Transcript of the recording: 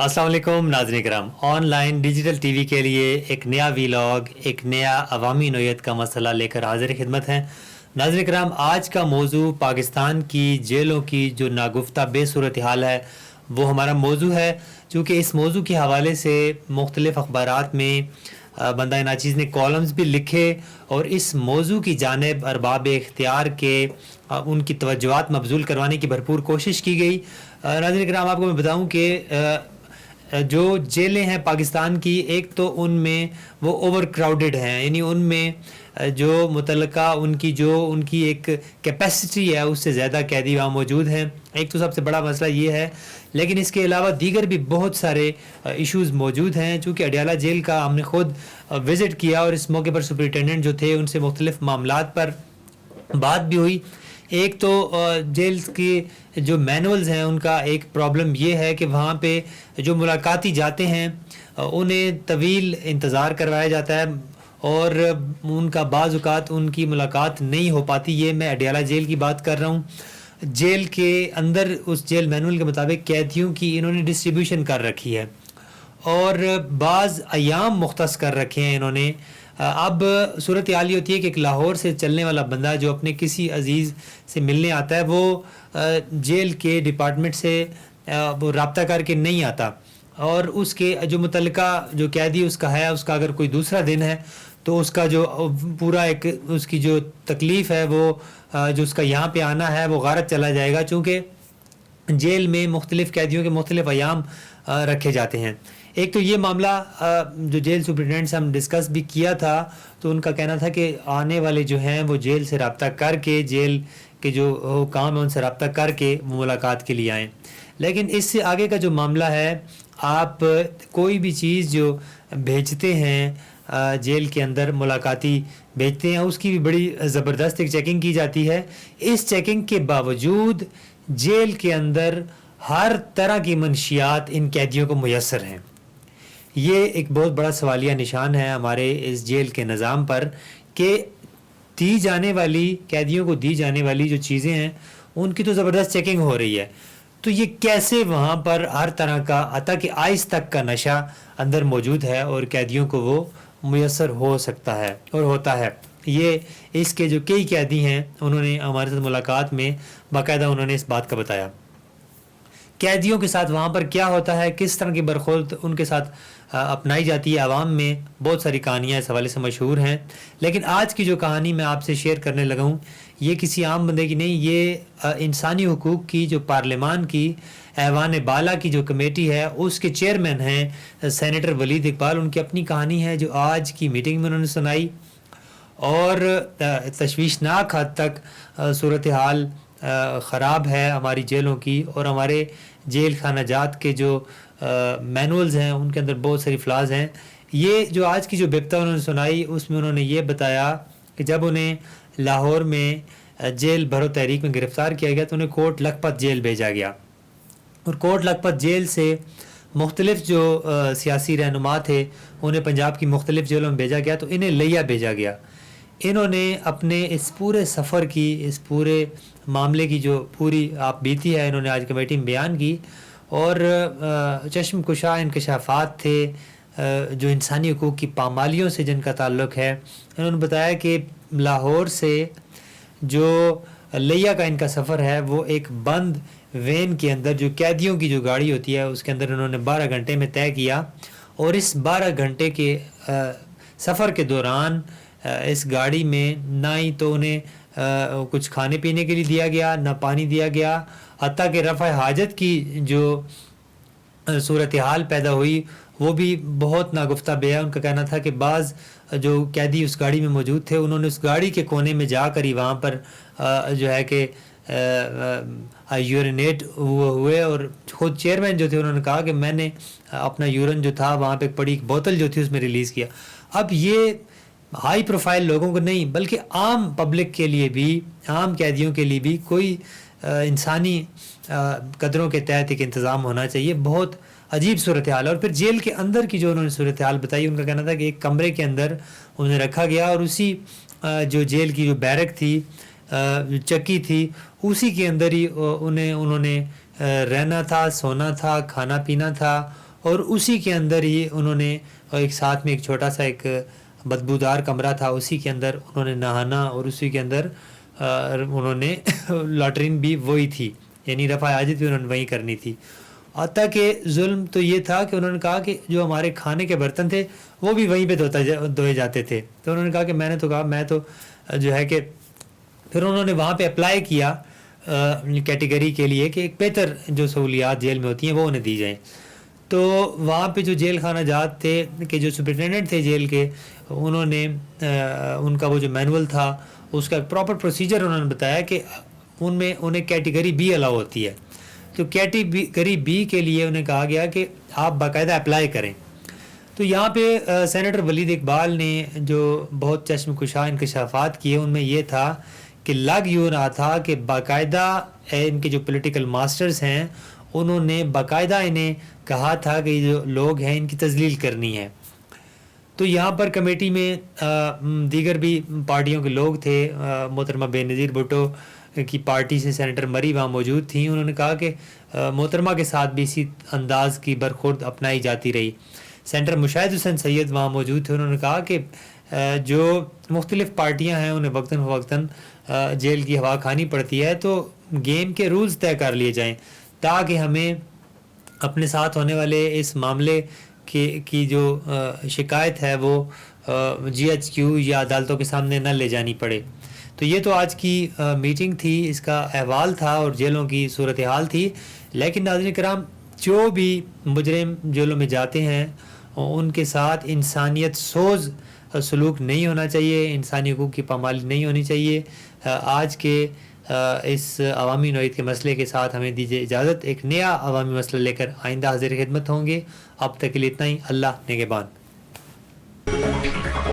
अस्सलाम वालेकुम नाज़रीन किराम। ऑनलाइन डिजिटल टीवी के लिए एक नया वीलॉग, एक नया अवामी नोयत का मसला लेकर हाजिर खिदमत हैं। नाज़रीन किराम, आज का मौजू पाकिस्तान की जेलों की जो नागुफ्ता बेसूरत हाल है वो हमारा मौजू है। चूँकि इस मौजू के हवाले से मुख्तलिफ़ अखबारात में बंदा नाचीज़ ने कॉलम्स भी लिखे और इस मौजू की जानिब अरबाब इख्तियार के उनकी तवज्जुहात मबज़ूल करवाने की भरपूर कोशिश की गई। नाज़रीन किराम, आपको मैं बताऊँ कि जो जेलें हैं पाकिस्तान की, एक तो उनमें वो ओवर क्राउडेड हैं, यानी उनमें जो मुतलका उनकी एक कैपेसिटी है उससे ज़्यादा कैदी वहाँ मौजूद हैं। एक तो सबसे बड़ा मसला ये है, लेकिन इसके अलावा दीगर भी बहुत सारे इश्यूज़ मौजूद हैं। चूँकि अडियाला जेल का हमने ख़ुद विज़िट किया और इस मौके पर सुपरिटेंडेंट जो थे उनसे मुख्तलिफ़ मामलात पर बात भी हुई। एक तो जेल्स की जो मैनुअल्स हैं उनका एक प्रॉब्लम ये है कि वहाँ पे जो मुलाकाती जाते हैं उन्हें तवील इंतज़ार करवाया जाता है और उनका बाज़ औक़ात उनकी मुलाकात नहीं हो पाती। ये मैं अडियाला जेल की बात कर रहा हूँ। जेल के अंदर उस जेल मैनुअल के मुताबिक कैदियों की इन्होंने डिस्ट्रीब्यूशन कर रखी है और बाज़ अयाम मुख्तस कर रखे हैं इन्होंने। अब सूरत हाल ये होती है कि एक लाहौर से चलने वाला बंदा जो अपने किसी अजीज़ से मिलने आता है वो जेल के डिपार्टमेंट से वो रब्ता करके नहीं आता और उसके जो मुतलका जो कैदी उसका है, उसका अगर कोई दूसरा दिन है तो उसका जो पूरा एक उसकी जो तकलीफ़ है वो जो उसका यहाँ पे आना है वो गारत चला जाएगा। चूँकि जेल में मुख्तलिफ़ कैदियों के मुख्तलिफ़ अयाम रखे जाते हैं। एक तो ये मामला जो जेल सुपरिटेंडेंट से हम डिस्कस भी किया था, तो उनका कहना था कि आने वाले जो हैं वो जेल से रब्ता करके, जेल के जो काम है उनसे रब्ता करके वो मुलाकात के लिए आएँ। लेकिन इससे आगे का जो मामला है, आप कोई भी चीज़ जो भेजते हैं जेल के अंदर मुलाकाती भेजते हैं, उसकी भी बड़ी ज़बरदस्त एक चेकिंग की जाती है। इस चेकिंग के बावजूद जेल के अंदर हर तरह की मंशियात इन कैदियों को मुयस्सर हैं। ये एक बहुत बड़ा सवालिया निशान है हमारे इस जेल के निज़ाम पर कि दी जाने वाली कैदियों को दी जाने वाली जो चीज़ें हैं उनकी तो ज़बरदस्त चेकिंग हो रही है। तो ये कैसे वहाँ पर हर तरह का हत्ता कि आइस तक का नशा अंदर मौजूद है और कैदियों को वो मुयस्सर हो सकता है और होता है। ये इसके जो कई कैदी हैं उन्होंने हमारे साथ मुलाकात में बाकायदा उन्होंने इस बात का बताया। कैदियों के साथ वहाँ पर क्या होता है, किस तरह की बरखुर्द उनके साथ अपनाई जाती है। आवाम में बहुत सारी कहानियाँ इस हवाले से मशहूर हैं, लेकिन आज की जो कहानी मैं आपसे शेयर करने लगा हूँ ये किसी आम बंदे की नहीं, ये इंसानी हुकूक की जो पार्लियामान की ऐवान बाला की जो कमेटी है उसके चेयरमैन हैं सेनेटर वलीद इकबाल। उनकी अपनी कहानी है जो आज की मीटिंग में उन्होंने सुनाई और तशवीशनाक हद तक सूरत हाल ख़राब है हमारी जेलों की और हमारे जेल खाना जात के जो मैनुअल्स हैं उनके अंदर बहुत सारी फ्लाज हैं। ये जो आज की जो बिप्ता उन्होंने सुनाई उसमें उन्होंने ये बताया कि जब उन्हें लाहौर में जेल भरो तहरीक में गिरफ़्तार किया गया तो उन्हें कोट लखपत जेल भेजा गया और कोट लखपत जेल से मुख्तलिफ़ जो सियासी रहनुमा थे उन्हें पंजाब की मुख्तलिफ़ जेलों में भेजा गया, तो इन्हें लिया भेजा गया। इन्होंने अपने इस पूरे सफ़र की, इस पूरे मामले की जो पूरी आप बीती है इन्होंने आज कमेटी में बयान की और चश्म कुशा इंकशाफात थे जो इंसानी हकूक़ की पामालियों से जिनका ताल्लुक़ है। इन्होंने बताया कि लाहौर से जो लिया का इनका सफ़र है वो एक बंद वैन के अंदर जो कैदियों की जो गाड़ी होती है उसके अंदर इन्होंने 12 घंटे में तय किया और इस 12 घंटे के सफ़र के दौरान इस गाड़ी में ना ही तो उन्हें कुछ खाने पीने के लिए दिया गया, ना पानी दिया गया, हत्ता कि रफ़ा हाजत की जो सूरत हाल पैदा हुई वो भी बहुत नागुफ्ता बे है। उनका कहना था कि बाज़ जो कैदी उस गाड़ी में मौजूद थे उन्होंने उस गाड़ी के कोने में जाकर ही वहाँ पर जो है कि यूरिनेट हुए और ख़ुद चेयरमैन जो थे उन्होंने कहा कि मैंने अपना यूरिन जो था वहाँ पे पड़ी एक बोतल जो थी उसमें रिलीज़ किया। अब ये हाई प्रोफाइल लोगों को नहीं बल्कि आम पब्लिक के लिए भी, आम कैदियों के लिए भी कोई इंसानी कदरों के तहत एक इंतज़ाम होना चाहिए। बहुत अजीब सूरत हाल है। और फिर जेल के अंदर की जो उन्होंने सूरत हाल बताई, उनका कहना था कि एक कमरे के अंदर उन्हें रखा गया और उसी जो जेल की जो बैरक थी, जो चक्की थी, उसी के अंदर ही उन्होंने रहना था, सोना था, खाना पीना था اور اسی کے اندر ہی انہوں نے ایک ساتھ میں ایک چھوٹا سا ایک بدبودار کمرہ تھا، اسی کے اندر انہوں نے نہانا، اور اسی کے اندر انہوں نے لاٹرین بھی وہی تھی، یعنی رفع حاجت بھی انہوں نے وہیں کرنی تھی۔ حتیٰ کہ ظلم تو یہ تھا کہ انہوں نے کہا کہ جو ہمارے کھانے کے برتن تھے وہ بھی وہیں پہ دھوئے جاتے تھے۔ تو انہوں نے کہا کہ میں نے تو کہا میں تو جو ہے کہ پھر انہوں نے وہاں پہ اپلائی کیا کیٹیگری کے لیے کہ ایک بہتر جو سہولیات جیل میں ہوتی ہیں وہ انہیں دی جائیں۔ تو وہاں پہ جو جیل خانہ جات تھے کہ جو سپرنٹینڈنٹ تھے جیل کے، انہوں نے ان کا وہ جو مینول تھا اس کا پراپر پروسیجر انہوں نے بتایا کہ ان میں انہیں کیٹیگری بی الاؤ ہوتی ہے۔ تو کیٹیگری بی کے لیے انہیں کہا گیا کہ آپ باقاعدہ اپلائی کریں۔ تو یہاں پہ سینیٹر ولید اقبال نے جو بہت چشم کشا انکشافات کیے، ان میں یہ تھا کہ لگ یوں رہا تھا کہ باقاعدہ ان کے جو پولیٹیکل ماسٹرز ہیں انہوں نے باقاعدہ انہیں کہا تھا کہ یہ جو لوگ ہیں ان کی تذلیل کرنی ہے۔ تو یہاں پر کمیٹی میں دیگر بھی پارٹیوں کے لوگ تھے، محترمہ بے نظیر بھٹو کی پارٹی سے سینیٹر مری وہاں موجود تھیں۔ انہوں نے کہا کہ محترمہ کے ساتھ بھی اسی انداز کی برخورد اپنائی جاتی رہی۔ سینیٹر مشاہد حسین سید وہاں موجود تھے، انہوں نے کہا کہ جو مختلف پارٹیاں ہیں انہیں وقتاً فوقتاً جیل کی ہوا کھانی پڑتی ہے، تو گیم کے رولز طے کر لیے جائیں تاکہ ہمیں اپنے ساتھ ہونے والے اس معاملے کی جو شکایت ہے وہ جی ایچ کیو یا عدالتوں کے سامنے نہ لے جانی پڑے۔ تو یہ تو آج کی میٹنگ تھی، اس کا احوال تھا اور جیلوں کی صورتحال تھی۔ لیکن ناظرین کرام، جو بھی مجرم جیلوں میں جاتے ہیں ان کے ساتھ انسانیت سوز سلوک نہیں ہونا چاہیے، انسانی حقوق کی پامالی نہیں ہونی چاہیے۔ آج کے اس عوامی نوعیت کے مسئلے کے ساتھ ہمیں دیجیے اجازت، ایک نیا عوامی مسئلہ لے کر آئندہ حاضر خدمت ہوں گے۔ اب تک کے لیے اتنا ہی، اللہ نگہبان۔